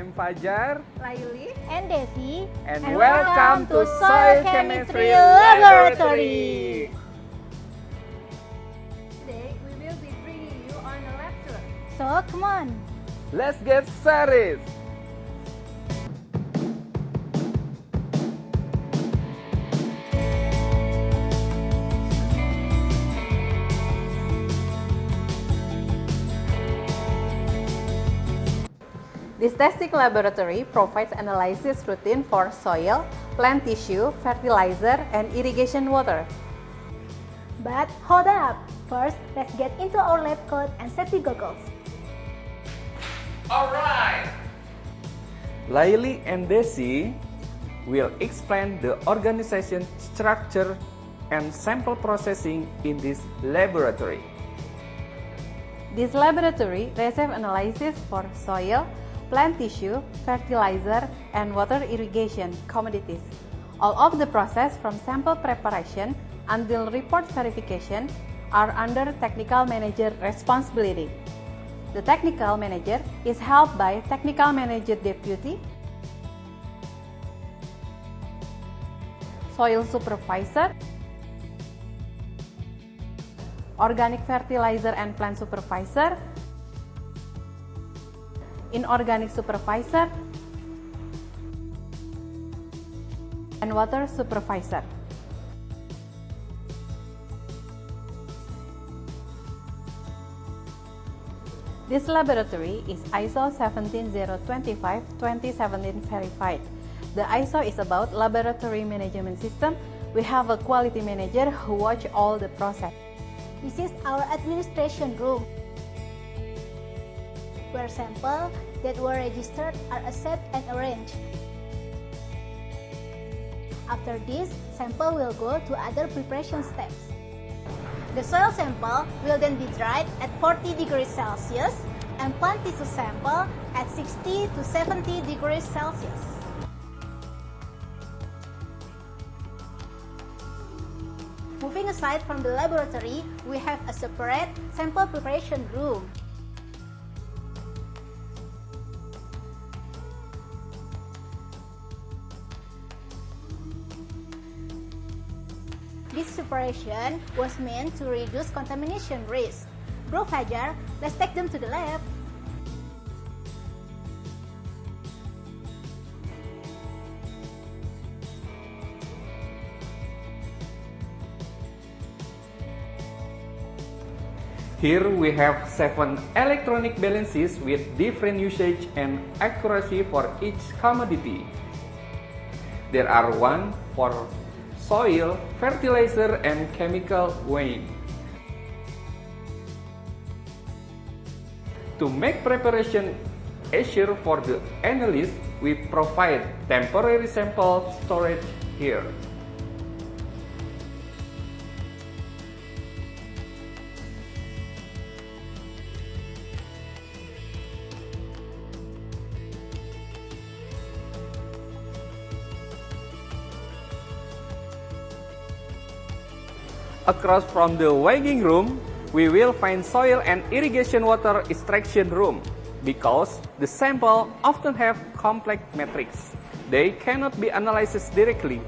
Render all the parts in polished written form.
I'm Fajar, Laili, and Desi, and welcome to Soil Chemistry Laboratory. Today we will be bringing you on a lab tour. So come on. Let's get started. This testing laboratory provides analysis routine for soil, plant tissue, fertilizer, and irrigation water. But hold up. First, let's get into our lab coat and safety goggles. Alright! Laili and Desi will explain the organization, structure, and sample processing in this laboratory. This laboratory receives analysis for soil, plant tissue, fertilizer, and water irrigation commodities. All of the process from sample preparation until report verification are under technical manager responsibility. The technical manager is helped by technical manager deputy, soil supervisor, organic fertilizer and plant supervisor, inorganic supervisor, and water supervisor. This laboratory is ISO 17025:2017 verified. The ISO is about laboratory management system. We have a quality manager who watch all the process. This is our administration room, where samples that were registered are accepted and arranged. After this, sample will go to other preparation steps. The soil sample will then be dried at 40 degrees Celsius and plant tissue sample at 60 to 70 degrees Celsius. Moving aside from the laboratory, we have a separate sample preparation room. This separation was meant to reduce contamination risk. Bro Fajar, let's take them to the lab. Here we have 7 electronic balances with different usage and accuracy for each commodity. There are one for soil, fertilizer, and chemical weighing. To make preparation easier for the analyst, we provide temporary sample storage here. Across from the weighing room, we will find soil and irrigation water extraction room because the sample often have complex metrics. They cannot be analyzed directly.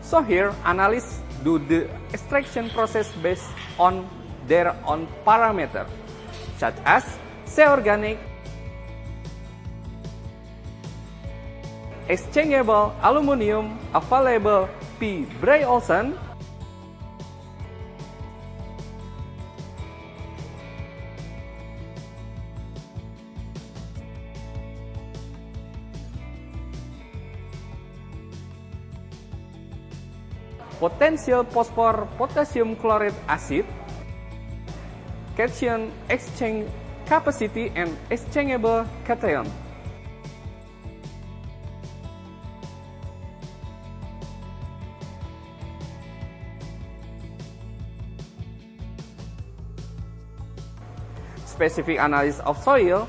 So here, analysts do the extraction process based on their own parameter, such as C organic, exchangeable aluminum, available P. Bray-Olufsen, potential phosphor potassium chloride acid, cation exchange capacity, and exchangeable cation. Specific analysis of soil,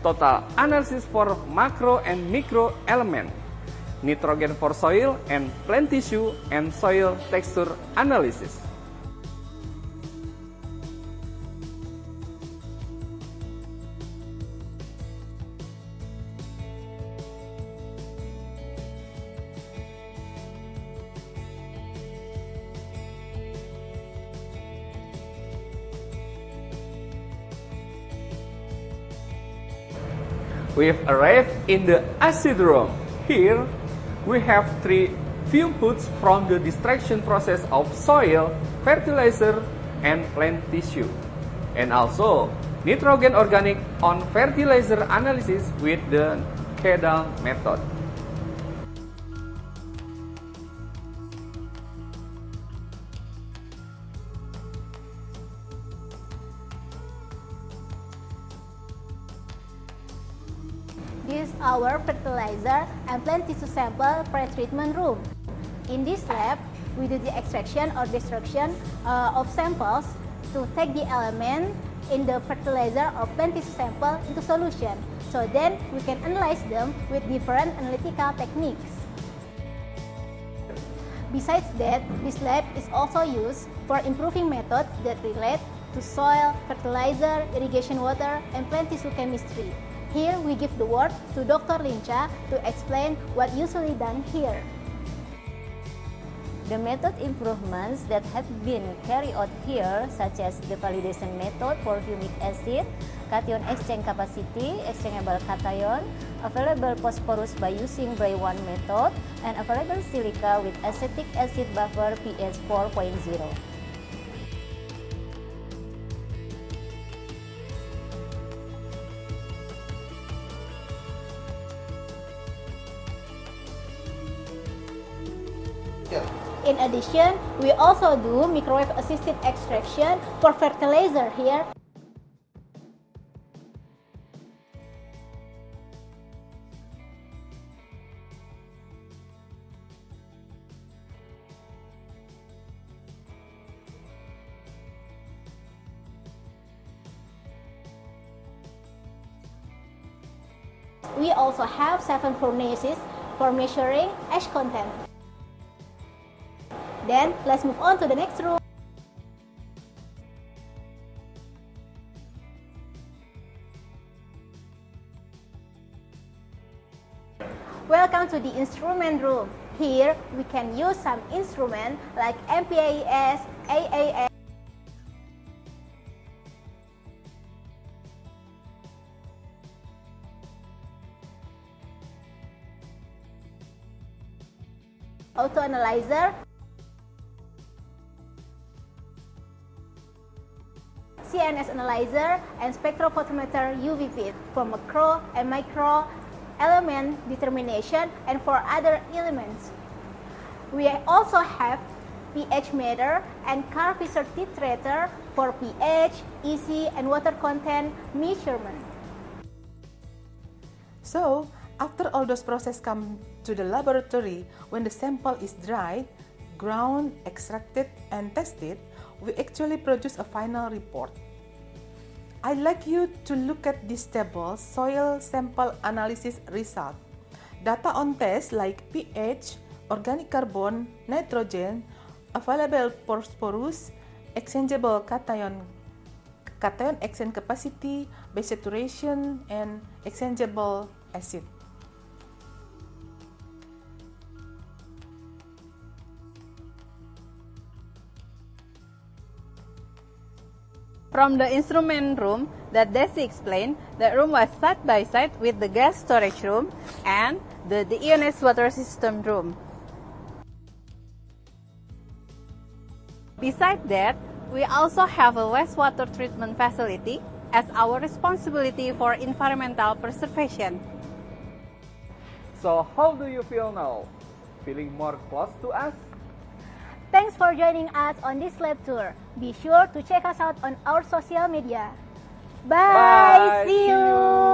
total analysis for macro and micro element, nitrogen for soil and plant tissue, and soil texture analysis. We've arrived in the acid room. Here, we have 3 fume hoods from the distraction process of soil, fertilizer, and plant tissue. And also, nitrogen organic on fertilizer analysis with the Kedal method. This is our fertilizer and plant tissue sample pre-treatment room. In this lab, we do the extraction or destruction of samples to take the element in the fertilizer or plant tissue sample into solution. So then we can analyze them with different analytical techniques. Besides that, this lab is also used for improving methods that relate to soil, fertilizer, irrigation water, and plant tissue chemistry. Here we give the word to Dr. Linca to explain what usually done here. The method improvements that have been carried out here, such as the validation method for humic acid, cation exchange capacity, exchangeable cation, available phosphorus by using Bray-1 method, and available silica with acetic acid buffer pH 4.0. In addition, we also do microwave-assisted extraction for fertilizer here. We also have 7 furnaces for measuring ash content. Then, let's move on to the next room. Welcome to the instrument room. Here, we can use some instruments like MPAES, AAS, auto-analyzer, CNS analyzer, and spectrophotometer UV-Vis for macro and micro element determination and for other elements. We also have pH meter and Karp-Fischer titrator for pH, EC, and water content measurement. So, after all those processes come to the laboratory, when the sample is dried, ground, extracted, and tested, we actually produce a final report. I'd like you to look at this table, soil sample analysis result. Data on tests like pH, organic carbon, nitrogen, available phosphorus, exchangeable cation exchange capacity, base saturation, and exchangeable acid. From the instrument room that Desi explained, the room was side by side with the gas storage room and the ionized water system room. Besides that, we also have a wastewater treatment facility as our responsibility for environmental preservation. So how do you feel now? Feeling more close to us? Thanks for joining us on this lab tour. Be sure to check us out on our social media. Bye. Bye. See you.